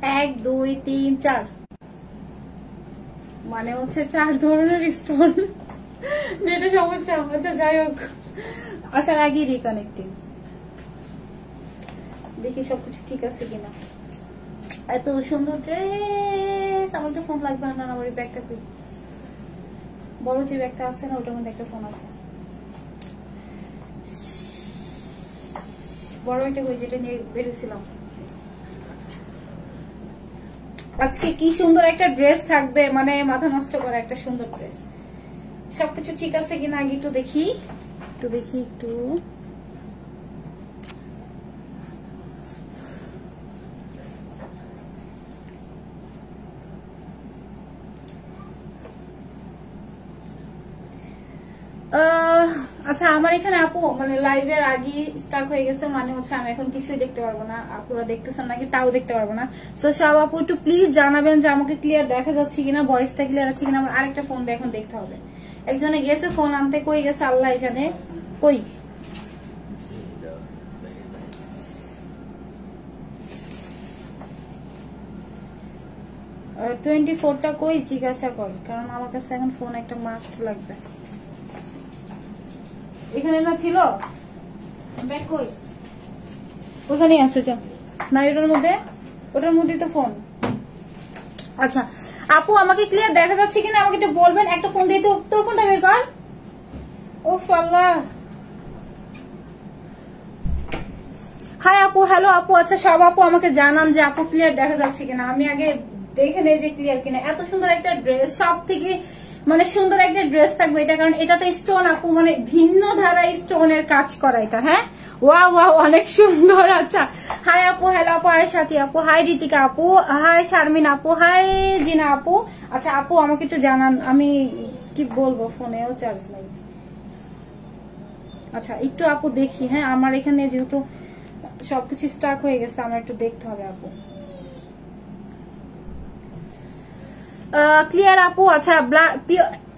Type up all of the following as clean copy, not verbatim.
1 2 3 4 মানে হচ্ছে 4 ধরনের স্টোন। নেটে সমস্যা। আচ্ছা যাই হোক, আসার আগে রিকানেক্টিং, দেখি সবকিছু ঠিক আছে কিনা। এত সুন্দর ড্রেস, আমার তো ফোন লাগবে না। আমার ব্যাগটা কই, বড় যে ব্যাগটা আছে না ওটার মধ্যে একটা ফোন আছে, বড় একটা কই, যেটা নিয়ে বেরিয়েছিলাম। আজকে কি সুন্দর একটা ড্রেস থাকবে, মানে মাথা নষ্ট করা একটা সুন্দর ড্রেস। সবকিছু ঠিক আছে কিনা আগে একটু দেখি, একটু আচ্ছা আমার এখানে আপু মানে লাইভের আগে স্টার্ট হয়ে গেছে, মানে হচ্ছে আমি এখন কিছুই দেখতে পারবো না। আপুরা দেখতেছেন নাকি তাও দেখতে পারবো না। সো সব আপু একটু প্লিজ জানাবেন যে আমাকে ক্লিয়ার দেখা যাচ্ছে কিনা, ভয়েসটা ক্লিয়ার আছে কিনা। আমার আরেকটা ফোন দিয়ে এখন দেখতে হবে। একজনে গেছে ফোন আনতে, কই গেছে আল্লাহ জানে। কই 24টা কই জিজ্ঞাসা কর, কারণ আমার কাছে এখন ফোন একটা মাস্ট লাগবে। এখানে না ছিল ব্যাগ, কই ওখানেই আছে। চল না, ওটার মধ্যে তো ফোন। আচ্ছা আপু আমাকে ক্লিয়ার দেখা যাচ্ছে কিনা আমাকে একটু বলবেন। একটা ফোন দিয়ে তোর ফোনটা বের কর। ও আল্লাহ। হাই আপু, হ্যালো আপু। আচ্ছা সব আপু আমাকে জানান যে আপু ক্লিয়ার দেখা যাচ্ছে কিনা, আমি আগে দেখে নেই যে ক্লিয়ার কিনা। এত সুন্দর একটা ড্রেস, সব থেকে মানে সুন্দর একটা ড্রেস থাকবে এটা, কারণ এটাতে স্টোন আপু মানে ভিন্ন ধারায় স্টোনের কাজ করা এটা। হ্যাঁ ওয়া ওয়া অনেক সুন্দর। আচ্ছা হাই আপু, হ্যালো আপু, হাই সাথী আপু, হাই রিতিকা আপু, হাই শারমিন আপু, হাই জিনা আপু। আচ্ছা আপু আমাকে একটু জানান, আমি কি বলবো, ফোনেও চার্জ নাই। আচ্ছা একটু আপু দেখি। হ্যাঁ আমার এখানে যেহেতু সবকিছু স্টাক হয়ে গেছে, আমার একটু দেখতে হবে আপু। ক্লিয়ার আপু। আচ্ছা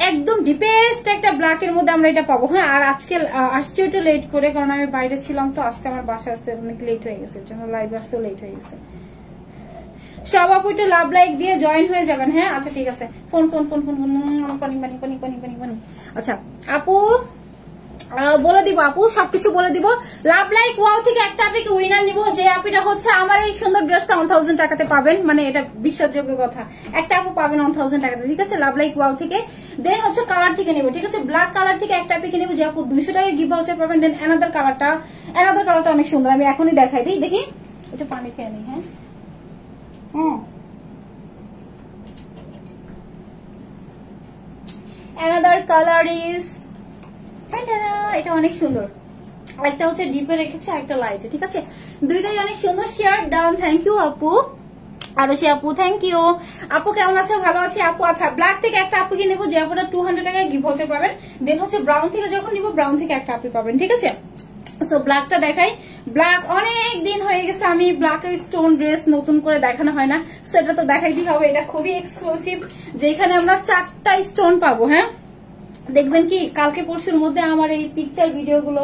একদম ডিপেস্ট একটা ব্ল্যাকের মধ্যে আমরা এটা পাবো। হ্যাঁ আর আজকে আসছে একটু লেট করে, কারণ আমি বাইরে ছিলাম তো। আজকে আমার বাসায় আসতে অনেক লেট হয়ে গেছে, জন্য লাইভ আসতেও লেট হয়ে গেছে। সব আপু একটু লাভ লাইক দিয়ে জয়েন হয়ে যাবেন। হ্যাঁ আচ্ছা ঠিক আছে। ফোন ফোন ফোন ফোন পানি পানি পানি পানি পানি পানি। আচ্ছা আপু বলে দিব, আপু সবকিছু বলে দিব। লাভ লাইক ওয়াও থেকে একটা আপনি উইনার নিব, যে আপিটা হচ্ছে আমার এই সুন্দর ড্রেসটা 1000 টাকাতে পাবেন, মানে এটা বিশ্বাসযোগ্য কথা। একটা আপু পাবেন 1000 টাকাতে, ঠিক আছে, লাভ লাইক ওয়াও থেকে। দেন হচ্ছে কালার থেকে নিব, ঠিক আছে, ব্ল্যাক কালার থেকে একটা আপিকে নিব, যে আপু 200 টাকায় গিফট ভাউচার পাবেন। দেন অ্যানাদার কালারটা অনেক সুন্দর, আমি এখনই দেখাই দিই। দেখি একটু পানি খেয়ে নিই। হ্যাঁ অ্যানাদার কালার ইজ, এটা অনেক সুন্দর। একটা হচ্ছে ডিপে রেখেছে, একটা লাইটে, ঠিক আছে, দুইটাই অনেক সুন্দর। শেয়ার ডাউন, থ্যাংক ইউ আপু। আরো সে আপু থ্যাংক ইউ। আপু কেমন আছে? ভালো আছে আপু। আচ্ছা ব্ল্যাক থেকে একটা আপুকে নেবো, যে আপুটা 200 টাকায় গিফট ভাউচার পাবেন। দেন হচ্ছে ব্রাউন থেকে যখন নিবো, ব্রাউন থেকে একটা আপু পাবেন, ঠিক আছে। সো ব্ল্যাকটা দেখাই। ব্ল্যাক অনেক দিন হয়ে গেছে আমি ব্ল্যাকের স্টোন ড্রেস নতুন করে দেখানো হয় না, সেটা তো দেখাইতেই হবে। এটা খুবই এক্সক্লুসিভ, যেখানে আমরা 4টা স্টোন পাবো। হ্যাঁ দেখবেন কি কালকে পরশুর মধ্যে আমার এই পিকচার ভিডিওগুলো,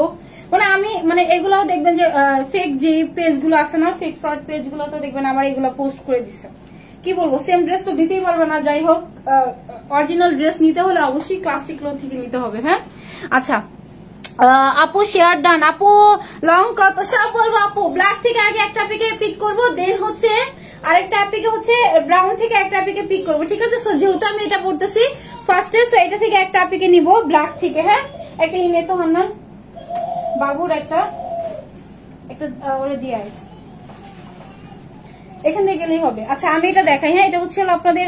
মানে আমি মানে এগুলাও দেখবেন যে ফেক যে পেজ গুলো আছে না, ফেক ফ্রড পেজ গুলো, তো দেখবেন আমার এগুলো পোস্ট করে দিচ্ছে। কি বলবো, সেম ড্রেস তো দিতেই পারবে না। যাই হোক, অরিজিনাল ড্রেস নিতে হলে অবশ্যই ক্লাসিক ক্লোথ থেকে নিতে হবে। হ্যাঁ আচ্ছা আপু শেয়ার ডান। আপু লং কত সব বলবো আপু। ব্ল্যাক থেকে আগে একটা পিকে পিক করবো, দেন হচ্ছে আরেকটা পিকে হচ্ছে ব্রাউন থেকে একটা পিকে পিক করবো, ঠিক আছে। যেহেতু আমি এটা পড়তেছি ফার্স্টে, সো এটা থেকে একটা পিকে নিবো ব্ল্যাক থেকে। হ্যাঁ একটা ইনে তো হান্নান বাবুর একটা ওরে দিয়ে আসছে, এখান থেকে গেলেই হবে। আচ্ছা আমি এটা দেখাই। হ্যাঁ এটা হচ্ছে আপনাদের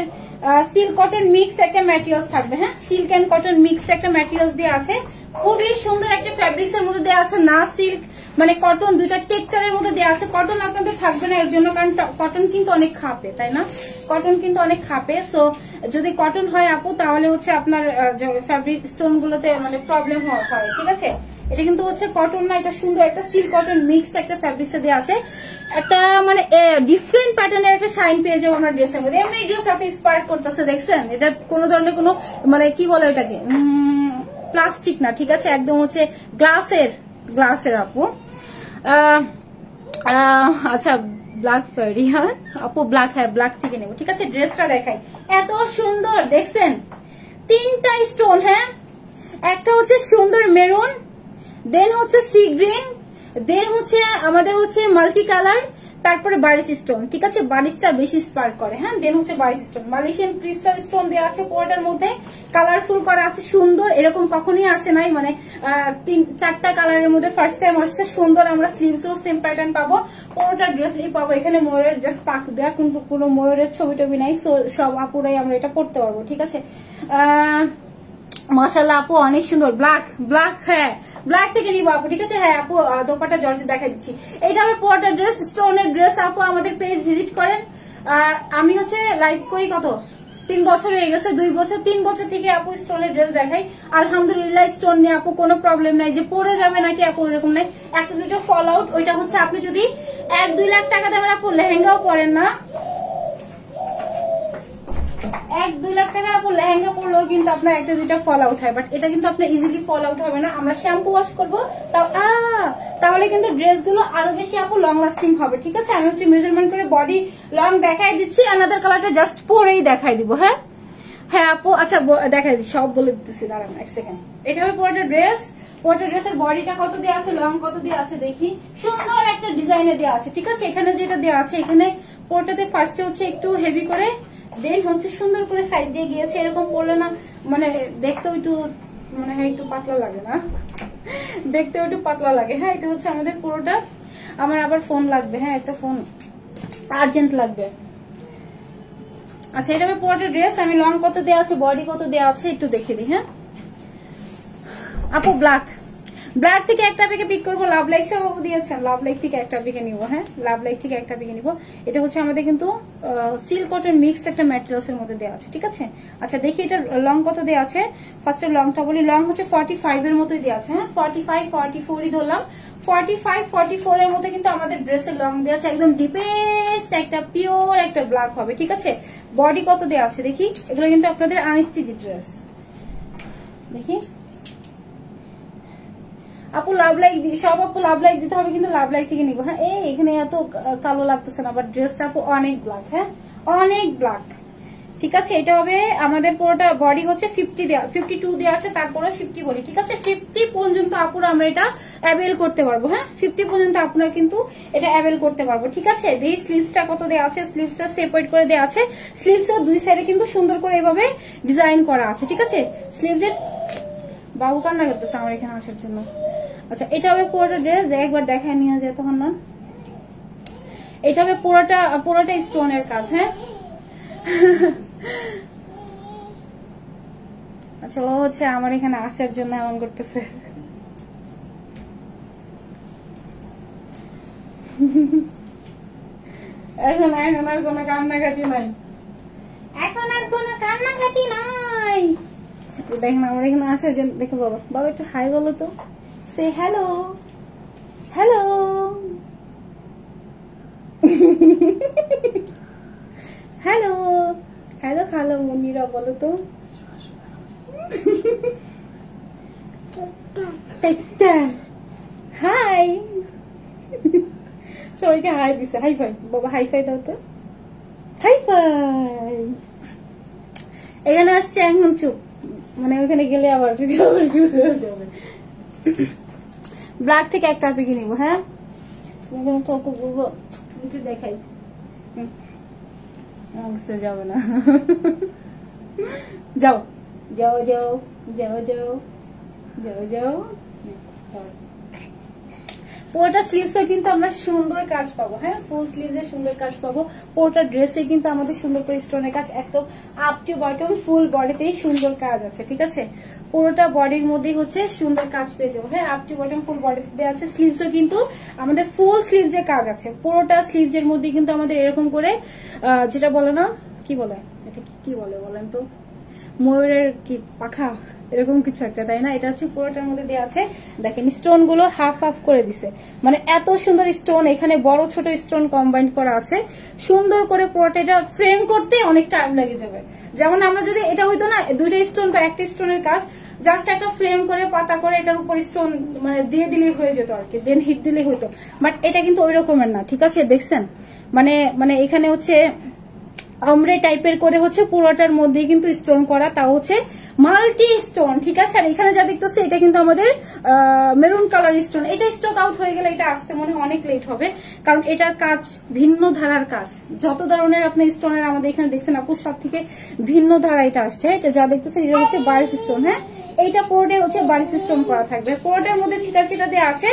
সিল্ক কটন মিক্স একটা ম্যাটেরিয়ালস থাকবে। হ্যাঁ সিল্ক এন্ড কটন মিক্সড একটা ম্যাটেরিয়ালস দিয়ে আছে, খুবই সুন্দর একটা ফ্যাব্রিক্স এর মধ্যে দেওয়া আছে, না সিল্ক মানে কটন, দুইটা টেক্সচারের মধ্যে দেওয়া আছে। কটন আপনাদের থাকবে না এর জন্য, কারণ কটন কিন্তু অনেক খাপে, তাই না, কটন কিন্তু অনেক খাপে। সো যদি কটন হয় আপু, তাহলে হচ্ছে আপনার ফ্যাব্রিক স্টোন গুলোতে মানে প্রবলেম হয়, ঠিক আছে। এটা কিন্তু হচ্ছে কটন না, এটা সুন্দর একটা সিল্ক কটন মিক্সড একটা ফ্যাব্রিক্স দেওয়া আছে। একটা মানে ডিফারেন্ট প্যাটার্নের একটা শাইন পেয়ে যাবো আমরা ড্রেসের মধ্যে। এমনি ড্রেস এত ইন্সপায়ার করতেছে, দেখছেন, এটা কোনো ধরনের কোনো মানে কি বলে এটাকে প্লাস্টিক না, ঠিক আছে, একদম হচ্ছে গ্লাসের আপু। আচ্ছা ব্ল্যাক ফেরি, হ্যাঁ আপু ব্ল্যাক, হ্যাঁ ব্ল্যাক থেকে নেবো। ঠিক আছে, ড্রেসটা দেখাই, এত সুন্দর দেখছেন, 3টা স্টোন, হ্যাঁ একটা হচ্ছে সুন্দর মেরুন, দেন হচ্ছে সি গ্রিন, দেন হচ্ছে আমাদের হচ্ছে মাল্টি কালার, তারপরে বারিশ স্টোন। ঠিক আছে, বারিশটা বেশি স্পার্ক করে, হ্যাঁ দেন হচ্ছে বারিশ স্টোন, মালয়েশিয়ান ক্রিস্টাল স্টোন দেওয়া আছে পুরোটার মধ্যে, কালারফুল করা আছে, সুন্দর, এরকম কখনোই আসে নাই, মানে 4টা কালারের মধ্যে ফার্স্ট টাইম আসছে, সুন্দর। আমরা স্লিভসও সেম প্যাটার্ন পাবো, পুরোটা ড্রেসই পাবো। এখানে ময়ূরের জাস্ট পাক দেওয়া, কিন্তু কোনো ময়ূরের ছবি টবি নাই, সব আপুরাই আমরা এটা পড়তে পারবো। ঠিক আছে, মাশাআল্লাহ আপু অনেক সুন্দর, ব্ল্যাক ব্ল্যাক, হ্যাঁ ব্ল্যাক থেকে নিবো আপু। ঠিক আছে, হ্যাঁ আপু দোপাটা জর্জেট দেখা দিচ্ছি, এইটা হবে পুরোটা ড্রেস, স্টোনের ড্রেস। আপু আমাদের পেজ ভিজিট করেন, আমি হচ্ছে লাইভ করি কত 3 বছর হয়ে গেছে, 2 বছর 3 বছর থেকে আপু স্টোনের ড্রেস দেখাই, আলহামদুলিল্লাহ স্টোন নিয়ে আপু কোনো প্রবলেম নাই যে পরে যাবে নাকি আপু, এরকম নাই। একটা দুটো ফল আউট, ওইটা হচ্ছে আপনি যদি 1-2 লাখ টাকা দামের আপু লেহেঙ্গাও পরেন না, 1-2 লাখ টাকার আপু লেহেঙ্গা পরলেও কিন্তু আপনার 1-2টা ফল আউট হয়, বাট এটা কিন্তু আপনার ইজিলি ফল আউট হবে না। আমরা শ্যাম্পু ওয়াশ করবো তাহলে কিন্তু ড্রেসগুলো আরো বেশি আপু লং লাস্টিং হবে। ঠিক আছে, আমি হচ্ছে মেজারমেন্ট করে বডি লং দেখাই দিচ্ছি, আনাদার কালারটা জাস্ট পরেই দেখাই দিব। হ্যাঁ হ্যাঁ আপু, আচ্ছা দেখাই দিচ্ছি, সব বলে দিতেছি, দাঁড়ান 1 সেকেন্ড। এটা হবে পুরোটা ড্রেস, পুরোটা ড্রেসের বডিটা কত দেওয়া আছে, লং কত দেওয়া আছে দেখি, সুন্দর একটা ডিজাইনে দেওয়া আছে। ঠিক আছে, এখানে যেটা দেওয়া আছে, এখানে পুরোটাতে ফার্স্টে হচ্ছে একটু হেভি করে, দেন হচ্ছে সুন্দর করে সাইড দিয়ে গিয়েছে, এরকম পড়লে না মানে দেখতেও একটু মনে হয় একটু পাতলা লাগে না, দেখতেও একটু পাতলা লাগে। হ্যাঁ এটা হচ্ছে আমাদের পুরোটা, আমার আবার ফোন লাগবে, হ্যাঁ একটা ফোন আর্জেন্ট লাগবে। আচ্ছা এটা হবে পুরোটা ড্রেস, আমি লং কত দেওয়া আছে, বডি কত দেওয়া আছে একটু দেখে দিই। হ্যাঁ আপু ব্ল্যাক, ব্ল্যাক থেকে একটা পিকে পিক করবো, লাভ লাইক সব আপু দিয়েছেন, লাভ লাইক থেকে একটা পিকে নিবো। হ্যাঁ লাভ লাইক থেকে একটা পিকে নিবো, এটা হচ্ছে আমাদের কিন্তু সিল্ক কটন মিক্সড একটা ম্যাটেরিয়ালস এর মধ্যে দেওয়া আছে। ঠিক আছে, আচ্ছা দেখি এটা লং কত দেওয়া আছে, ফার্স্টে লংটা বলি, লং হচ্ছে 45 এর মতোই দেওয়া আছে। হ্যাঁ 45-44ই ধরলাম, 45-44 এর মতো কিন্তু আমাদের ড্রেসের লং দেওয়া আছে, একদম ডিপেস্ট একটা পিওর একটা ব্ল্যাক হবে। ঠিক আছে, বডি কত দেওয়া আছে দেখি, এগুলো কিন্তু আপনাদের আনস্টিচ ড্রেস, দেখি আপু লাভ লাইক দিই, সব আপু লাভ লাইক দিতে হবে, কিন্তু লাভ লাইক থেকে নিবো। হ্যাঁ এখানে এত কালো লাগতেছে না, বাট ড্রেসটা আপু অনেক ব্ল্যাক, হ্যাঁ অনেক ব্ল্যাক। ঠিক আছে, এটা হবে আমাদের পুরোটা বডি হচ্ছে 52 দেওয়া আছে, তারপরে 50 বলি। ঠিক আছে, 50 পর্যন্ত আপুরা আমরা এটা অ্যাভেল করতে পারবো। হ্যাঁ 50 পর্যন্ত আপনারা কিন্তু এটা অ্যাভেল করতে পারবো। ঠিক আছে, এই স্লিভসটা কত দেওয়া আছে, স্লিভসটা সেপারেট করে দেওয়া আছে, স্লিভসের 2 সাইডে কিন্তু সুন্দর করে এভাবে ডিজাইন করা আছে। ঠিক আছে, স্লিভসের বাবু কান্না করতেছে আমার এখানে আসার জন্য। আচ্ছা এটা হবে পুরোটা ড্রেস, একবার দেখায় নিয়ে যায় তখন না, এটা হবে পুরোটা স্টোনের কাজ। হ্যাঁ আচ্ছা ও হচ্ছে আমার এখানে আসার জন্য এমন করতেছে, এখন আর কোনো কান্নাকাটি নাই, এখন আর কোনো কান্নাকাটি নাই। দেখেন আমার এখানে আসার জন্য, দেখো বাবা একটু হাই বলো তো, সে hello hello, hello hello hello Monira বলো তো, হাই, সবাইকে হাই দিছে, হাই ফাই বাবা, হাই ফাই দাও তো, হাই ফাই। এখানে আসছে এখন চুপ, মানে ওখানে গেলে আবার শুরু হয়ে যাবে। ব্ল্যাক থেকে একটা পিকে নিবো। হ্যাঁ তো বলবো একটু দেখাই, যাবে না, যাও যাও যাও যাও যাও যাও যাও। পুরোটা স্লিভসে কিন্তু আমরা সুন্দর কাজ পাবো। হ্যাঁ ফুল স্লিভসে সুন্দর কাজ পাবো, পুরোটা ড্রেসে কিন্তু আমাদের সুন্দর করে স্টোনের কাজ, একদম আপ টু বটম ফুল বডিতেই সুন্দর কাজ আছে। ঠিক আছে, পুরোটা বডির মধ্যেই হচ্ছে সুন্দর কাজ পেয়ে যাবো। হ্যাঁ আপ টু বটম ফুল বডিতে দেওয়া আছে, স্লিভসও কিন্তু আমাদের ফুল স্লিভসের কাজ আছে, পুরোটা স্লিভসের মধ্যে কিন্তু আমাদের এরকম করে যেটা বলে না, কি বলে এটা, কি বলে বলেন তো, ময়ূরের কি পাখা এরকম কিছু একটা, তাই না? এটা হচ্ছে পুরোটার মধ্যে দেওয়া আছে। দেখেন স্টোন গুলো হাফ হাফ করে দিছে, মানে এত সুন্দর স্টোন, এখানে বড় ছোট স্টোন কম্বাইন করা আছে, সুন্দর করে পুরোটা এটা ফ্রেম করতে অনেক টাইম লেগে যাবে। যেমন আমরা যদি এটা হইতো না 2টা স্টোন বা একটা স্টোনের কাজ, জাস্ট একটা ফ্রেম করে পাতা করে এটার উপর স্টোন মানে দিয়ে দিলেই হয়ে যেত আর কি, দেন হিট দিলেই হইতো, বাট এটা কিন্তু ওই রকমের না। ঠিক আছে, দেখছেন মানে মানে এখানে হচ্ছে আমরে টাইপের করে হচ্ছে পুরোটার মধ্যে কিন্তু স্টোন করা, তাও হচ্ছে মাল্টি স্টোন, ঠিক আছে। আর এখানে যা দেখতেছে এটা কিন্তু আমাদের মেরুন কালার স্টোন। এটা স্টক আউট হয়ে গেলে এটা আসতে মনে হয় অনেক লেট হবে, কারণ এটার কাজ ভিন্ন ধারার কাজ। যত ধরনের আপনি স্টোনের আমাদের এখানে দেখছেন আপু, সব থেকে ভিন্ন ধারা এটা আসছে। এটা যা দেখতেছেন এটা হচ্ছে বারিশ স্টোন। হ্যাঁ, এইটা পুরোটাই হচ্ছে বারিশ স্টোন করা থাকবে। পুরোটার মধ্যে ছিটা ছিটা দেওয়া আছে।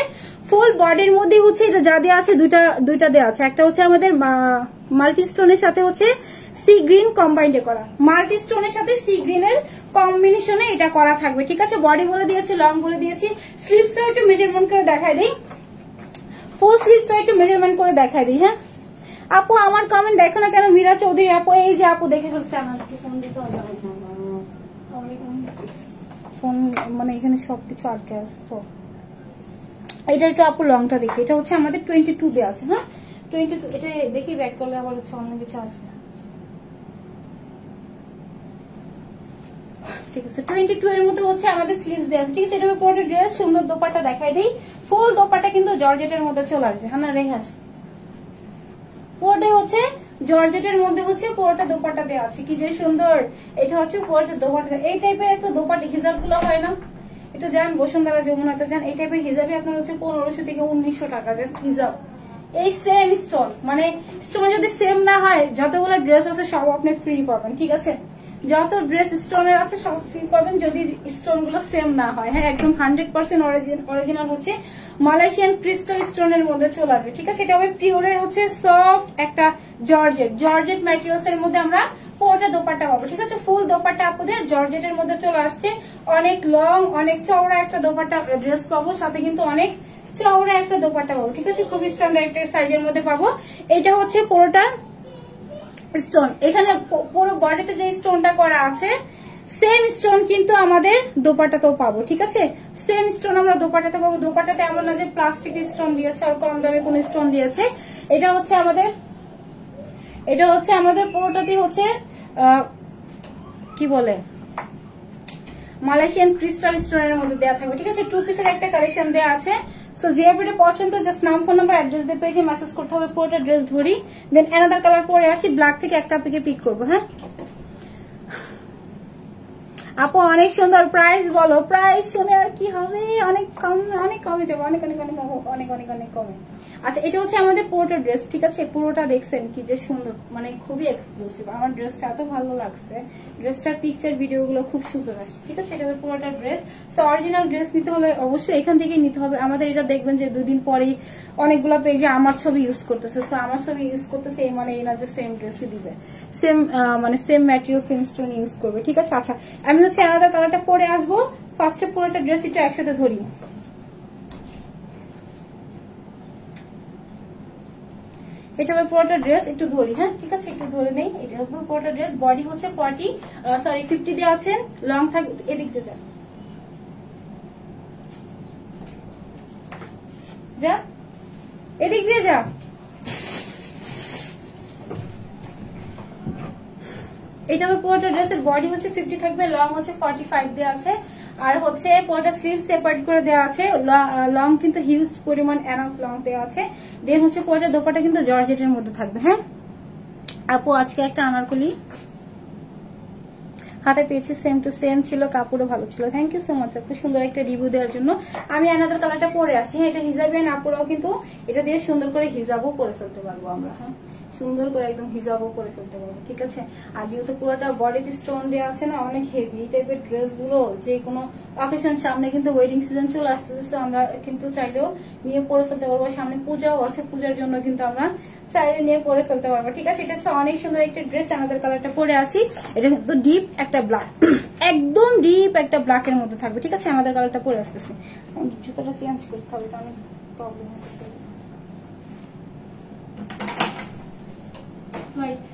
ফুল বডির মধ্যে হচ্ছে এটা যা দেওয়া আছে দুইটা দেওয়া আছে। একটা হচ্ছে আমাদের মাল্টি স্টোনের সাথে হচ্ছে সি গ্রিন কম্বাইন্ডে করা, মাল্টি স্টোনের সাথে সি গ্রিনের কম্বিনেশনে এটা করা থাকবে, ঠিক আছে। বডি বলে দিয়েছি, লং বলে দিয়েছি। স্লিভসটা একটু মেজারমেন্ট করে দেখাই দিই, ফুল স্লিভসটা একটু মেজারমেন্ট করে দেখাই দিই। হ্যাঁ আপু, আমার কমেন্ট দেখো না কেন মীরা চৌধুরী আপু? এই যে আপু দেখে ফেলছে, আমার ফোন দিতে হবে, ফোন মানে এখানে সবকিছু আটকে আছে তো। এটা একটু আপু লংটা দেখি, এটা হচ্ছে আমাদের 22 দেওয়া আছে। হ্যাঁ 22, এটা দেখি ব্যাক করলে আবার হচ্ছে অন্য কিছু আসবে, ঠিক আছে। 22 এর মধ্যে হচ্ছে আমাদের স্লিভস দেওয়া আছে, ঠিক আছে। এটা পরে ড্রেস, সুন্দর দোপাট্টা দেখাই দিই। ফুল দোপাট্টা কিন্তু জর্জেটের মধ্যে চলে আসবে। হ্যাঁ না রেহাস, পুরোটাই হচ্ছে জর্জেটের মধ্যে হচ্ছে পুরোটা দোপাট্টা দেওয়া আছে, কি যে সুন্দর। এটা হচ্ছে পুরোটা দোপাট্টা। এই টাইপের একটা দোপাট্টা হিজাব গুলো হয় না, এটা যান বসুন্ধরা যমুনাতে যান, এই টাইপের হিজাবই আপনার হচ্ছে 1500 থেকে 1900 টাকা জাস্ট হিজাব। এই সেম স্টোন, মানে স্টোন যদি সেম না হয়, যতগুলো ড্রেস আছে সব আপনি ফ্রি পাবেন, ঠিক আছে। যত ড্রেস স্টোনের আছে সব ফ্রি পাবেন যদি স্টোন গুলো সেম না হয়। হ্যাঁ একদম 100% অরিজিনাল হচ্ছে মালয়েশিয়ান ক্রিস্টাল স্টোনের মধ্যে চলে আসবে, ঠিক আছে। এটা হবে পিওরের হচ্ছে সফট একটা জর্জেট ম্যাটেরিয়ালস এর মধ্যে আমরা পুরোটা দোপাট্টা পাবো, ঠিক আছে। ফুল দোপাট্টা আপনাদের জর্জেটের মধ্যে চলে আসছে। অনেক লং, অনেক চওড়া একটা দোপাট্টা ড্রেস পাবো, সাথে কিন্তু অনেক চওড়া একটা দোপাট্টা পাবো, ঠিক আছে। খুবই স্ট্যান্ডার্ড একটা সাইজের মধ্যে পাবো। এটা হচ্ছে পুরোটা স্টোন, এখানে পুরো বডিতে যে স্টোনটা করা আছে সেম স্টোন কিন্তু আমাদের দোপাট্টাতেও পাবো, ঠিক আছে। সেম স্টোন আমরা দোপাট্টাতে পাবো। দোপাট্টাতে এমন না যে প্লাস্টিক স্টোন দিয়েছে আর কম দামে কোন স্টোন দিয়েছে। এটা হচ্ছে আমাদের পুরোটাতে হচ্ছে কি বলে মালয়েশিয়ান ক্রিস্টাল স্টোনের মধ্যে দেওয়া থাকবে, ঠিক আছে। 2 পিসের একটা কালেকশন দেওয়া আছে। সো যে আপনি পছন্দ, জাস্ট নাম, ফোন নাম্বার, অ্যাড্রেস দিয়ে পেজে মেসেজ করতে হবে। পুরোটা ড্রেস ধরি, দেন অ্যানাদার কালার পরে আসি, ব্ল্যাক থেকে একটা আপনাকে পিক করবো। হ্যাঁ আপু অনেক সুন্দর। প্রাইস বলো, প্রাইস শুনে আর কি হবে, অনেক কমে যাবে, অনেক অনেক অনেক অনেক অনেক অনেক কমে। আচ্ছা এটা হচ্ছে আমাদের পুরোটা ড্রেস, ঠিক আছে। পুরোটা দেখছেন কি যে সুন্দর, মানে খুবই এক্সক্লুসিভ। আমার ড্রেসটা এত ভালো লাগছে, ড্রেসটার পিকচার ভিডিও গুলো খুব সুন্দর আসছে, ঠিক আছে। এটা হবে পুরোটা ড্রেস। সো অরিজিনাল ড্রেস নিতে হলে অবশ্যই এখান থেকেই নিতে হবে। আমাদের এটা দেখবেন যে 2 দিন পরেই অনেকগুলো পেজে আমার ছবি ইউজ করতেছে। সো আমার ছবি ইউজ করতেছে এই মানে এই না যে সেম ড্রেসই দিবে, সেম মানে same material same stone use করবে, ঠিক আছে। আচ্ছা আমি হচ্ছে আলাদা কালারটা পরে আসবো। ফার্স্টে পুরোটা ড্রেস একটু একসাথে ধরি। এটা হবে পুরোটা ড্রেস, একটু ধরি। হ্যাঁ ঠিক আছে, একটু ধরে নেই। এটা হবে পুরোটা ড্রেস। বডি হচ্ছে 50 দেওয়া আছে, লং থাকবে। এদিক দিয়ে যা, এদিক দিয়ে যা। এটা হবে পুরোটা ড্রেসের বডি হচ্ছে 50 থাকবে, লং হচ্ছে 45 দেওয়া আছে। আর হচ্ছে পুরোটা স্লিভ সেপারেট করে দেওয়া আছে। লং কিন্তু হিউজ পরিমাণ এনাফ লং দেওয়া আছে। দেন হচ্ছে পুরোটা দোপাটা কিন্তু জর্জেটের মধ্যে থাকবে। হ্যাঁ আপু আজকে একটা আনারকলি হাতে পেয়েছি, সেম টু সেম ছিল, কাপড়ও ভালো ছিল। থ্যাংক ইউ সো মাচ আপু সুন্দর একটা রিভিউ দেওয়ার জন্য। আমি অ্যানাদার কালারটা পরে আসি। হ্যাঁ এটা হিজাবে আপুরাও কিন্তু এটা দিয়ে সুন্দর করে হিজাবও করে ফেলতে পারবো আমরা। হ্যাঁ সুন্দর করে একদম হিজাবও করে ফেলতে পারবো, ঠিক আছে। আর যেহেতু পুরোটা বডিতে স্টোন দেওয়া আছে না, অনেক হেভি টাইপের ড্রেস গুলো যে কোনো অকেশন, সামনে কিন্তু ওয়েডিং সিজন চলে আসতেছে, আমরা কিন্তু চাইলেও নিয়ে পরে ফেলতে পারবো। সামনে পূজাও আছে, পূজার জন্য কিন্তু আমরা চাইলে নিয়ে পরে ফেলতে পারবো, ঠিক আছে। এটা হচ্ছে অনেক সুন্দর একটা ড্রেস। আমাদের কালারটা পরে আসি। এটা কিন্তু ডিপ একটা ব্ল্যাক, একদম ডিপ একটা ব্ল্যাকের মধ্যে থাকবে, ঠিক আছে। আমাদের কালারটা পরে আসতেছে। জুতোটা চেঞ্জ করতে হবে, এটা অনেক প্রবলেম হচ্ছে। Right.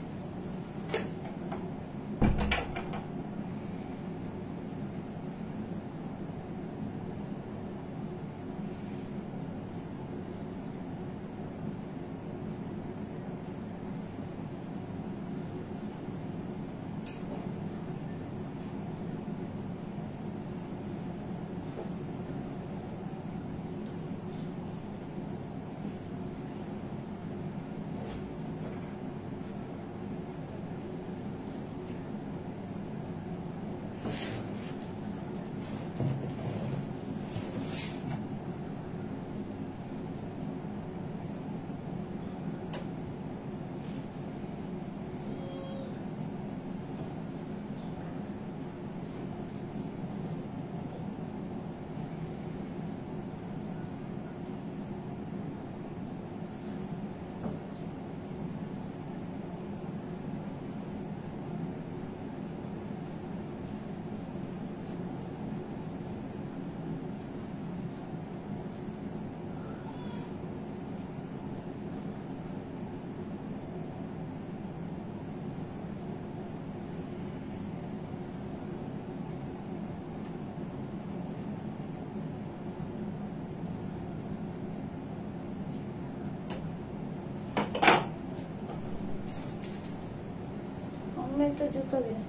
আমার একটা জুতো দিন।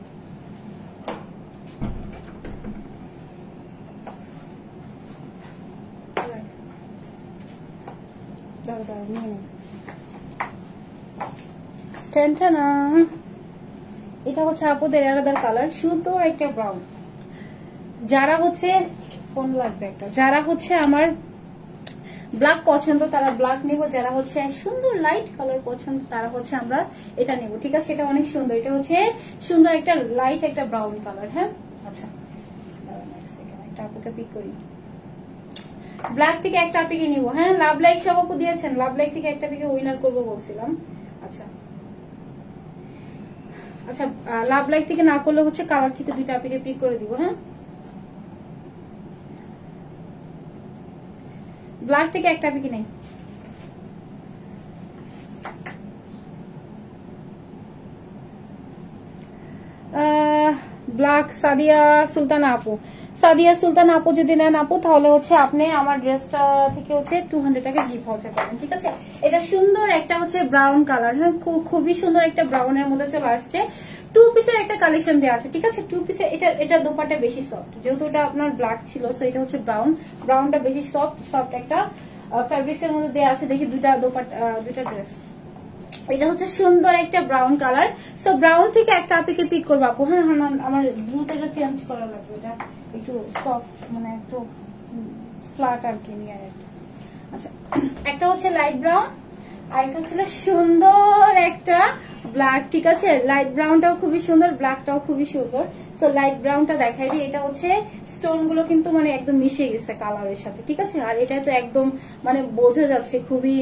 এটা হচ্ছে আপুদের আলাদা কালার, সুন্দর একটা ব্রাউন। যারা হচ্ছে কোন লাগবে একটা, যারা হচ্ছে আমার ব্ল্যাক পছন্দ তারা ব্ল্যাক নেব, যারা হচ্ছে সুন্দর লাইট কালার পছন্দ তারা হচ্ছে আমরা এটা নেব, ঠিক আছে। এটা অনেক সুন্দর, এটা হচ্ছে সুন্দর একটা লাইট একটা ব্রাউন কালার। হ্যাঁ আচ্ছা, একটা আপুকে পিক করি, ব্ল্যাক থেকে একটা পিকে নিব। হ্যাঁ লাভ লাইক সব আপু দিয়েছেন, লাভ লাইক থেকে একটা পিকে উইনার করবো বলছিলাম। আচ্ছা আচ্ছা, লাভ লাইক থেকে না করলে হচ্ছে কালার থেকে দুইটা পিকে পিক করে দিব। হ্যাঁ ব্ল্যাক থেকে একটা পিকে নেই। ব্ল্যাক সাদিয়া সুলতানা আপু, সাদিয়া সুলতানা আপু যদি নেন আপু তাহলে হচ্ছে আপনি আমার ড্রেসটা থেকে হচ্ছে 200 টাকা গিফট ভাউচার পাবেন, ঠিক আছে। এটা সুন্দর একটা হচ্ছে ব্রাউন কালার। হ্যাঁ খুবই সুন্দর একটা ব্রাউনের মধ্যে চলে আসছে। 2 পিসের একটা কালেকশন দেওয়া আছে, ঠিক আছে। 2 পিসের এটা দোপাট্টা বেশি সফট, যেহেতু এটা আপনার ব্ল্যাক ছিল সো এটা হচ্ছে ব্রাউনটা বেশি সফট একটা ফ্যাব্রিক্স এর মধ্যে দেওয়া আছে। দেখি দুইটা দোপাট্টা দুইটা ড্রেস। এটা হচ্ছে সুন্দর একটা ব্রাউন কালার। সো ব্রাউন থেকে একটা আপিকে পিক করবো আপু। হ্যাঁ হ্যাঁ আমার দ্রুত এটা চেঞ্জ করা লাগবে, এটা একটু সফট মানে একটু ফ্ল্যাট আর কি নিয়ে একটা। আচ্ছা একটা হচ্ছে লাইট ব্রাউন আর একটা হচ্ছে সুন্দর একটা ব্ল্যাক, ঠিক আছে। লাইট ব্রাউনটাও খুবই সুন্দর, ব্ল্যাকটাও খুবই সুন্দর। সো লাইট ব্রাউনটা দেখাই দিই। এটা হচ্ছে স্টোন গুলো কিন্তু মানে একদম মিশে গেছে কালারের সাথে, ঠিক আছে। আর এটা তো একদম মানে বোঝা যাচ্ছে খুবই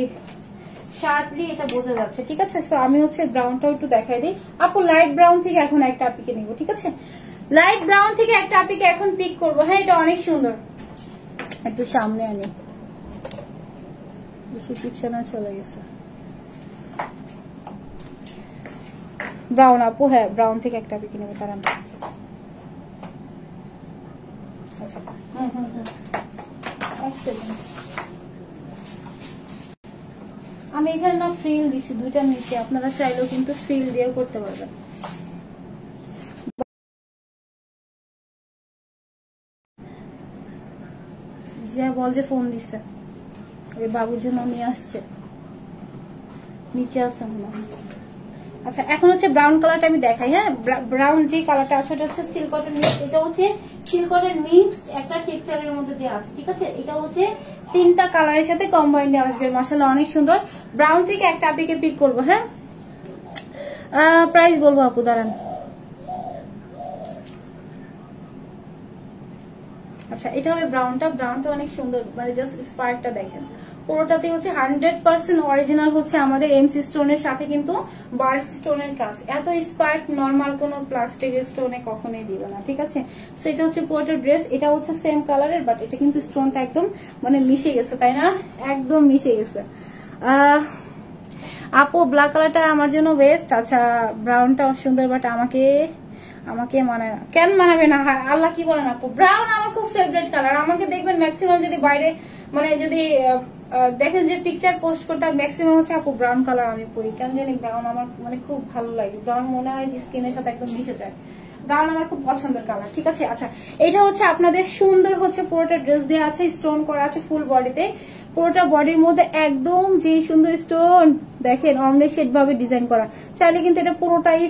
শার্পলি, এটা বোঝা যাচ্ছে, ঠিক আছে। সো আমি হচ্ছে ব্রাউনটাও একটু দেখাই দিই আপু। লাইট ব্রাউন থেকে এখন একটা আপিকে নিব, ঠিক আছে। লাইট ব্রাউন থেকে একটা আপিকে এখন পিক করবো। হ্যাঁ এটা অনেক সুন্দর, একটু সামনে আনি, বেশি পিছনে চলে গেছে। ব্রাউন আপু, হ্যাঁ ব্রাউন থেকে একটা আপিকে নেবো তার। আচ্ছা আমি এখানে না ফ্রিল দিছি দুইটা নিচে, আপনারা চাইলেও কিন্তু ফ্রিল দিয়েও করতে পারবেন। যে বল যে ফোন দিছে ওই বাবুর জন্য নিয়ে আসছে, নিচে আছে মনে হয়। আচ্ছা এখন হচ্ছে ব্রাউন কালারটা আমি দেখাই। হ্যাঁ ব্রাউন যে কালারটা আছে এটা হচ্ছে সিল্ক কটন মিক্স, এটা হচ্ছে সিল্ক কটন মিক্সড একটা টেক্সচারের মধ্যে দেওয়া আছে, ঠিক আছে। এটা হচ্ছে 3টা কালারের সাথে কম্বাইন্ড আসবে, মাশাআল্লাহ অনেক সুন্দর। ব্রাউন থেকে একটা আপিকে পিক করবো। হ্যাঁ প্রাইস বলবো আপু, দাঁড়ান। আচ্ছা এটা হবে ব্রাউনটা অনেক সুন্দর, মানে জাস্ট স্পার্কটা দেখেন। পুরোটাতে হচ্ছে 100% অরিজিনাল হচ্ছে আমাদের এমসি স্টোনের সাথে কিন্তু বার্স স্টোনের কাজ। এত স্পার্ক নরমাল কোনো প্লাস্টিক স্টোনে কখনোই দিবে না, ঠিক আছে। সো এটা হচ্ছে পুরোটা ড্রেস, এটা হচ্ছে সেম কালারের বাট এটা কিন্তু স্টোনটা একদম মানে মিশে গেছে, তাই না, একদম মিশে গেছে। আপু ব্ল্যাক কালারটা আমার জন্য বেস্ট। আচ্ছা ব্রাউনটা সুন্দর বাট আমাকে মানে না, কেন মানাবে না, আল্লাহ কি বলেন আপু। ব্রাউন আমার খুব ফেভারিট কালার। আমাকে দেখবেন ম্যাক্সিমাম যদি বাইরে মানে যদি দেখেন যে পিকচার পোস্ট করতে ম্যাক্সিমাম হচ্ছে আপু ব্রাউন কালার আমি পরি, কেন জানি ব্রাউন আমার মানে খুব ভালো লাগে। ব্রাউন মনে হয় যে স্কিনের সাথে একদম মিশে যায়। ব্রাউন আমার খুব পছন্দের কালার, ঠিক আছে। আচ্ছা এটা হচ্ছে আপনাদের সুন্দর হচ্ছে পুরোটা ড্রেস দেওয়া আছে, স্টোন করা আছে ফুল বডিতে। পুরোটা বডির মধ্যে একদম যে সুন্দর স্টোন দেখেন অমলেট শেড ভাবে ডিজাইন করা। চাইলে কিন্তু এটা পুরোটাই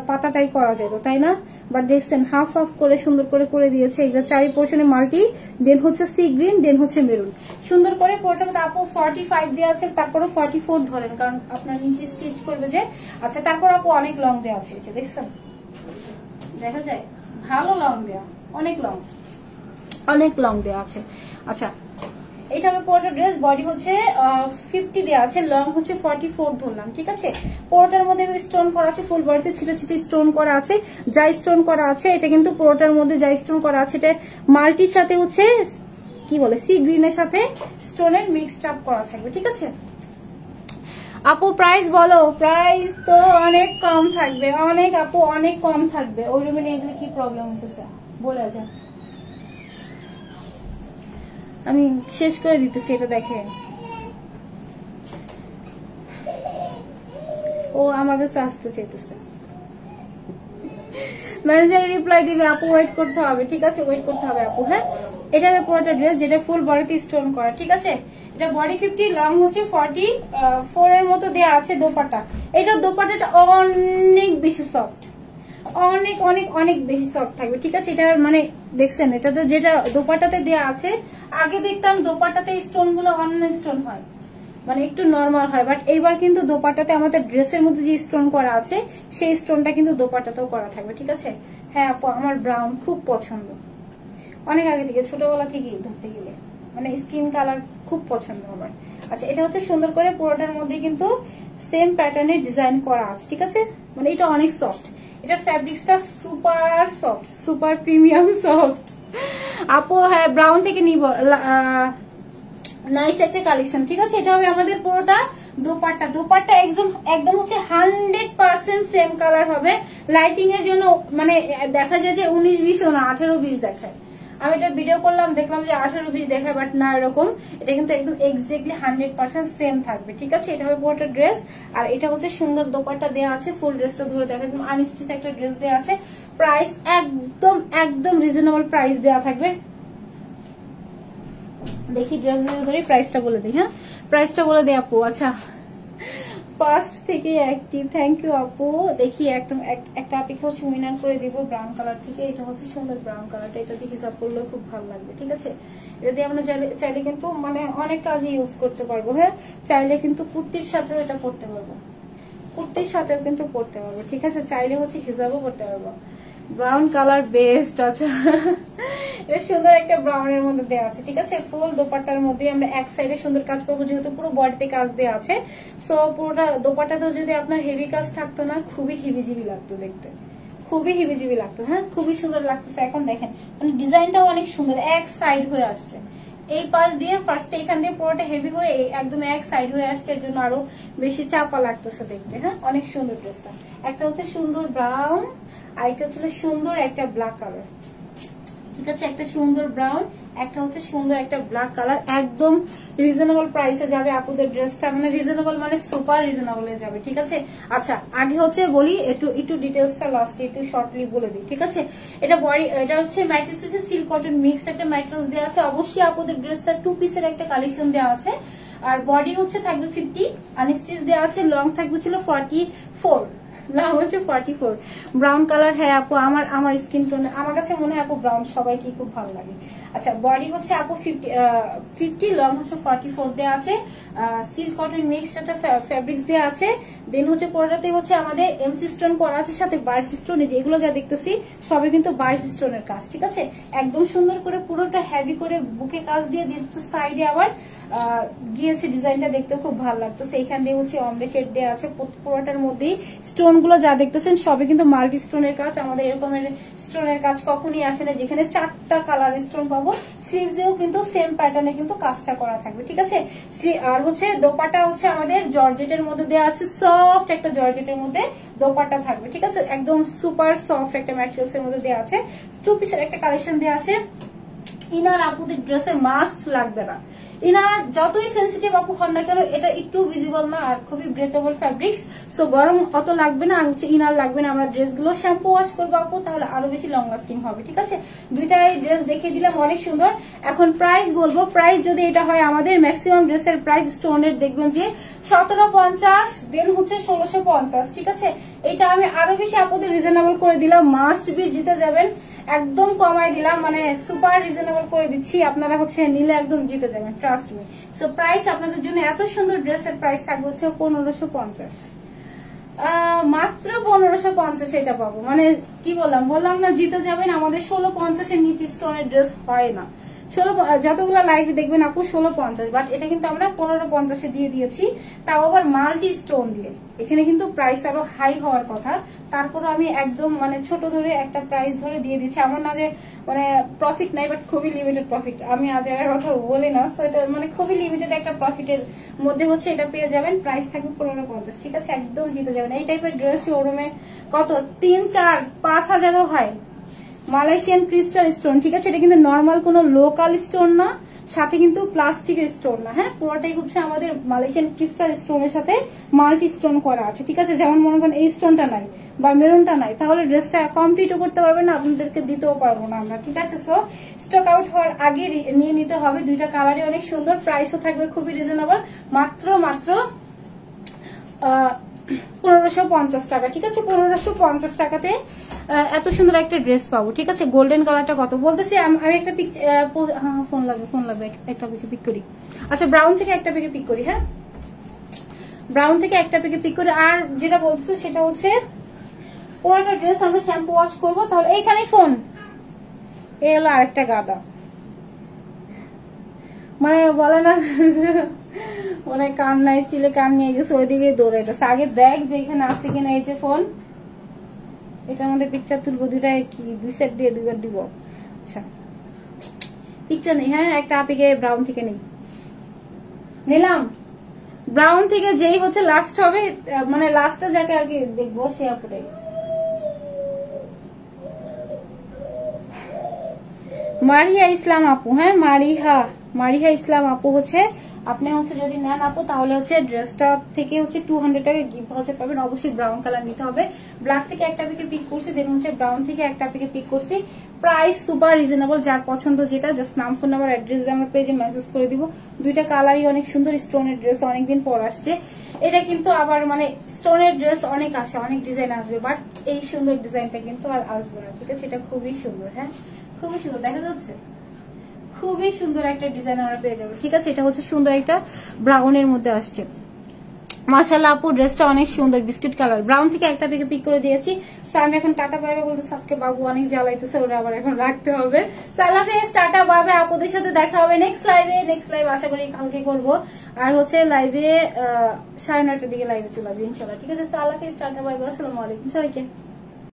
পাতাটাই করা যেত, তাই না, বাট দেখছেন হাফ হাফ করে সুন্দর করে দিয়েছে। এটা চারি পোর্শনে মাল্টি, দেন হচ্ছে সি গ্রিন, দেন হচ্ছে মেরুন, সুন্দর করে পুরোটা। আপু 45 দেওয়া আছে, তারপরে 44 ধরেন কারণ আপনার নিচে স্টিচ করবে যে। আচ্ছা তারপর আপু অনেক লং দেওয়া আছে, দেখছেন দেখা যায় ভালো লং দেওয়া, অনেক লং দেওয়া আছে। আচ্ছা এটা হবে পুরোটা ড্রেস, বডি হচ্ছে 50 দেওয়া আছে, লং হচ্ছে 44 ধরলাম, ঠিক আছে। পুরোটার মধ্যে স্টোন করা আছে, ফুল বডিতে ছিটে স্টোন করা আছে, যা স্টোন করা আছে এটা কিন্তু পুরোটার মধ্যে যা স্টোন করা আছে এটা মাল্টির সাথে হচ্ছে কি বলে সি গ্রিনের সাথে স্টোনের মিক্সড আপ করা থাকবে, ঠিক আছে। আপু প্রাইস বলো, প্রাইস তো অনেক কম থাকবে, অনেক আপু অনেক কম থাকবে। ওই রুমে নিয়ে গেলে কি প্রবলেম হতেছে বলে যায়, আমি শেষ করে দিতেছি। এটা দেখে ও আমার কাছে আসতে চাইতেছে। ম্যানেজার রিপ্লাই দিবে আপু ওয়েট করতে হবে, ঠিক আছে ওয়েট করতে হবে আপু। হ্যাঁ, এটা পুরোটা ড্রেস যেটা ফুল বডিতে স্টোন করা, ঠিক আছে। এটা বডি 50, লং হচ্ছে 44 এর মতো দেওয়া আছে দোপাট্টা। এটা দোপাট্টাটা অনেক বেশি সফট, অনেক অনেক অনেক বেশি সফট থাকবে, ঠিক আছে। এটা মানে দেখছেন এটাতে যেটা দোপাট্টাতে দেওয়া আছে, আগে দেখতাম দোপাট্টাতে স্টোন গুলো অন্য স্টোন হয়, মানে একটু নর্মাল হয়, বাট এইবার কিন্তু দোপাট্টাতে আমাদের ড্রেসের মধ্যে যে স্টোন করা আছে সেই স্টোনটা কিন্তু দোপাট্টাতেও করা থাকবে, ঠিক আছে। হ্যাঁ আপু আমার ব্রাউন খুব পছন্দ, অনেক আগে থেকে ছোটবেলা থেকেই ধরতে গেলে মানে স্কিন কালার খুব পছন্দ আমার। আচ্ছা, এটা হচ্ছে সুন্দর করে পুরোটার মধ্যে কিন্তু সেম প্যাটার্নের ডিজাইন করা আছে, ঠিক আছে। মানে এটা অনেক সফট, এটার ফ্যাব্রিক্সটা super soft, super premium soft আপু। হ্যাঁ ব্রাউন থেকে নিব, নাইস একটা কালেকশন, ঠিক আছে। এটা হবে আমাদের পুরোটা দোপাট্টা। দোপাট্টা একদম হচ্ছে 100% সেম কালার হবে। লাইটিং এর জন্য মানে দেখা যায় যে 19-20 না 18-20 দেখায়। আমি এটা ভিডিও করলাম, দেখলাম যে 18-20 দেখায়, বাট না এরকম। এটা কিন্তু একদম এক্স্যাক্টলি 100% সেম থাকবে, ঠিক আছে। এটা হবে পুরোটা ড্রেস, আর এটা হচ্ছে সুন্দর দোপাট্টা দেওয়া আছে। ফুল ড্রেসটা ধরে দেখা একদম আনস্টিচ একটা ড্রেস দেওয়া আছে। প্রাইস একদম রিজনেবল প্রাইস দেওয়া থাকবে। দেখি ড্রেসগুলো ধরে প্রাইসটা বলে দিই। হ্যাঁ, প্রাইসটা বলে দিই আপু। আচ্ছা, ফার্স্ট থেকে অ্যাক্টিভ, থ্যাংক ইউ আপু। দেখি একদম একটা আপেক্ষা হচ্ছে উইনার করে দিব ব্রাউন কালার থেকে। এটা হচ্ছে সুন্দর ব্রাউন কালারটা, এটা দিয়ে হিসাব করলেও খুব ভালো লাগবে, ঠিক আছে। এটা দিয়ে আমরা চাইলে কিন্তু মানে অনেক কাজে ইউজ করতে পারবো। হ্যাঁ, চাইলে কিন্তু কুর্তির সাথেও এটা পরতে পারবো, কুর্তির সাথেও কিন্তু পরতে পারবো, ঠিক আছে। চাইলে হচ্ছে হিসাবও করতে পারবো। Brown colour best. আচ্ছা, এটা সুন্দর একটা ব্রাউনের মধ্যে দেওয়া আছে, ঠিক আছে। ফুল দোপাট্টার মধ্যে আমরা এক সাইডে সুন্দর কাজ পাবো, যেহেতু পুরো বডিতে কাজ দেওয়া আছে। সো পুরোটা দোপাট্টাতেও যদি আপনার হেভি কাজ থাকতো না, খুবই হিবিজিবি লাগতো দেখতে, খুবই হিবিজিবি লাগতো। হ্যাঁ, খুবই সুন্দর লাগতেছে। এখন দেখেন মানে ডিজাইনটাও অনেক সুন্দর, এক সাইড হয়ে আসছে। এই পাশ দিয়ে ফার্স্টে এখান দিয়ে পুরোটা হেভি হয়ে একদম এক সাইড হয়ে আসছে, এর জন্য আরো বেশি চাপা লাগতেছে দেখতে। হ্যাঁ, অনেক সুন্দর ড্রেসটা। একটা হচ্ছে সুন্দর ব্রাউন, আর একটা হচ্ছে সুন্দর একটা ব্ল্যাক কালার, ঠিক আছে। একটা সুন্দর ব্রাউন, একটা হচ্ছে সুন্দর একটা ব্ল্যাক কালার। একদম রিজনেবল প্রাইসে যাবে আপুদের ড্রেসটা, মানে রিজনেবল মানে সুপার রিজনেবল এ যাবে, ঠিক আছে। আচ্ছা, আগে হচ্ছে বলি একটু ডিটেলসটা লাস্টে একটু শর্টলি বলে দিই, ঠিক আছে। এটা বডি, এটা হচ্ছে ম্যাট্রিক্সে সিল্ক কটন মিক্সড একটা ম্যাট্রিক্স দেওয়া আছে। অবশ্যই আপুদের ড্রেসটা 2 পিসের একটা কালেকশন দেওয়া আছে। আর বডি হচ্ছে থাকবে 50, আনস্টিচ দেওয়া আছে। লং থাকবে ছিল 44, লং হচ্ছে 44। Brown colour. হ্যাঁ আপু, আমার স্কিন টোনে আমার কাছে মনে হয় আপু ব্রাউন সবাইকে খুব ভালো লাগে। আচ্ছা, বডি হচ্ছে আপু 50, লং হচ্ছে 44 দেওয়া আছে। সিল্ক কটন মিক্সড একটা ফ্যাব্রিক্স দেওয়া আছে। দেন হচ্ছে পরেটাতে হচ্ছে আমাদের এমসি স্টোন করা আছে, সাথে বার্চ স্টোন। যেগুলো যা দেখতেছি সবই কিন্তু বার্চ স্টোনের কাজ, ঠিক আছে। একদম সুন্দর করে পুরোটা হেভি করে বুকে কাজ দিয়ে দিচ্ছে। সাইডে আবার গিয়েছে, ডিজাইনটা দেখতে খুব ভালো লাগতেছে। এইখান দিয়ে হচ্ছে অমরে শেড দেওয়া আছে। পুরোটার মধ্যেই স্টোন গুলো যা দেখতেছেন সবই কিন্তু মাল্টি স্টোনের কাজ। আমাদের এরকমের স্টোনের কাজ কখনই আসে না, যেখানে 4টা কালার স্টোন পাবো। স্লিভসেও কিন্তু সেম প্যাটার্নে কিন্তু কাজটা করা থাকবে, ঠিক আছে। আর হচ্ছে দোপাট্টা হচ্ছে আমাদের জর্জেটের মধ্যে দেওয়া আছে, সফট একটা জর্জেটের মধ্যে দোপাট্টা থাকবে, ঠিক আছে। একদম সুপার সফট একটা ম্যাটেরিয়ালস এর মধ্যে দেওয়া আছে। 2 পিসের একটা কালেকশন দেওয়া আছে। ইনার আপুদের ড্রেসে মাস্ট লাগবে না। ইনার যতই সেন্সিটিভ আপু হন না কেন, এটা একটু ভিজিবল না, আর খুবই ব্রেথেবল ফ্যাব্রিক্স। সো গরম অত লাগবে না, আর হচ্ছে ইনার লাগবে না। আমরা ড্রেসগুলো শ্যাম্পু ওয়াশ করবো আপু, তাহলে আরো বেশি লং লাস্টিং হবে, ঠিক আছে। দুইটাই ড্রেস দেখিয়ে দিলাম, অনেক সুন্দর। এখন প্রাইস বলবো। প্রাইস যদি এটা হয় আমাদের ম্যাক্সিমাম ড্রেসের প্রাইস স্টোনের দেখবেন যে 1750, দেন হচ্ছে 1650, ঠিক আছে। এটা আমি আরো বেশি আপুদের রিজনেবল করে দিলাম। মাস্ট বি জিতে যাবেন, একদম কমাই দিলাম, মানে সুপার রিজনেবল করে দিচ্ছি। আপনারা হচ্ছে নিলে একদম জিতে যাবেন, ট্রাস্ট মি। সো প্রাইস আপনাদের জন্য এত সুন্দর ড্রেসের প্রাইস থাকবে হচ্ছে 1550, মাত্র 1550 এটা পাবো। মানে কি বললাম না জিতে যাবেন। আমাদের 1650 এর নিচে স্টোনের ড্রেস হয় না। 16 যতগুলো লাইভ দেখবেন আপু 1650, বাট এটা কিন্তু আমরা 1550 দিয়ে দিয়েছি, তাও আবার মাল্টি স্টোন দিয়ে। এখানে কিন্তু প্রাইস আরো হাই হওয়ার কথা, তারপর আমি একদম মানে ছোট ধরে একটা প্রাইস ধরে দিয়ে দিচ্ছি। আমার না যে মানে প্রফিট নাই, বাট খুবই লিমিটেড প্রফিট। আমি আজ এর কথা বলি না, সো এটা মানে খুবই লিমিটেড একটা প্রফিটের মধ্যে হচ্ছে এটা পেয়ে যাবেন। প্রাইস থাকবে 1550, ঠিক আছে। একদম জিতে যাবেন। এই টাইপের ড্রেস শোরুমে কত 3, 4, 5 হাজারও হয়। মালয়েশিয়ান ক্রিস্টাল স্টোন, ঠিক আছে। এটা কিন্তু নর্মাল কোনো লোকাল স্টোন না, সাথে কিন্তু প্লাস্টিকের স্টোন না, হ্যাঁ পুরোটাই হচ্ছে আমাদের মালয়েশিয়ান ক্রিস্টাল স্টোনের সাথে মাল্টি স্টোন করা আছে, ঠিক আছে। যেমন মনে করেন এই স্টোনটা নাই বা মেরুনটা নাই, তাহলে ড্রেসটা কমপ্লিটও করতে পারবেন না, আপনাদেরকে দিতেও পারবো না আমরা, ঠিক আছে। সো স্টক আউট হওয়ার আগে নিয়ে নিতে হবে। দুইটা কালারই অনেক সুন্দর, প্রাইসও থাকবে খুবই রিজনেবল, মাত্র 1550 টাকা, ঠিক আছে। 1550 টাকাতে এত সুন্দর একটা ড্রেস পাবো, ঠিক আছে। গোল্ডেন কালারটা কত বলতেছি আমি একটা ফোন লাগবে একটা পিক করি। আচ্ছা ব্রাউন থেকে একটা পিক করি, হ্যাঁ ব্রাউন থেকে একটা পিক করি। আর যেটা বলতেছে সেটা হচ্ছে পুরোটা ড্রেস আমরা শ্যাম্পু ওয়াশ করবো, তাহলে এইখানে ফোন এই হলো আরেকটা গাদা, মানে বলে না মানে কান নাই চিলে কান নিয়ে গেছে ওইদিকে দৌড়াইতেছে। আগে দেখ যে এখানে আছে কিনা, এই যে ফোন, এটার মধ্যে পিকচার তুলবো, দুইটা কি দুই সেট দিয়ে দুইবার দিব। আচ্ছা পিকচার নেই, হ্যাঁ একটা আপিকে ব্রাউন থেকে নেই, নিলাম ব্রাউন থেকে, যেই হচ্ছে লাস্ট হবে মানে লাস্টটা যাকে আর কি দেখবো সে আপুটাই। মারিয়া ইসলাম আপু, হ্যাঁ মারিহা ইসলাম আপু হচ্ছে আপনি হচ্ছে যদি নেন আপু তাহলে হচ্ছে ড্রেসটা থেকে হচ্ছে 200 টাকা গিফট হচ্ছে পাবেন। অবশ্যই ব্রাউন কালার নিতে হবে। ব্ল্যাক থেকে একটা পিকে পিক করছি, দেন হচ্ছে ব্রাউন থেকে একটা পিকে পিক করছি। প্রাইস সুপার রিজনেবল, যার পছন্দ যেটা জাস্ট নাম ফোন নাম্বার অ্যাড্রেস দিয়ে আমরা পেজে মেসেজ করে দিব। দুইটা কালারই অনেক সুন্দর, স্টোনের ড্রেস অনেকদিন পর আসছে। এটা কিন্তু আবার মানে স্টোনের ড্রেস অনেক আসে, অনেক ডিজাইন আসবে, বাট এই সুন্দর ডিজাইনটা কিন্তু আর আসবে না, ঠিক আছে। এটা খুবই সুন্দর, হ্যাঁ খুবই সুন্দর দেখা যাচ্ছে, খুবই সুন্দর একটা ডিজাইন আমরা পেয়ে যাবো, ঠিক আছে। এটা হচ্ছে সুন্দর একটা ব্রাউনের মধ্যে আসছে। মাশাআল্লাহ আপু ড্রেসটা অনেক সুন্দর, বিস্কিট কালার। ব্রাউন থেকে একটা পিকে পিক করে দিয়েছি। আমি এখন টাটা বাইবে বলতেছি, আজকে বাবু অনেক জ্বালাইতেছে, ওরা আবার এখন রাখতে হবে। টাটা বাইবে, আপুদের সাথে দেখা হবে নেক্সট লাইভ আশা করি কালকে করবো। আর হচ্ছে লাইভে 9:30টার দিকে লাইভে চলে আসবে ইনশাল্লাহ, ঠিক আছে। টাটা বাইবে, আসসালামু আলাইকুম সবাইকে।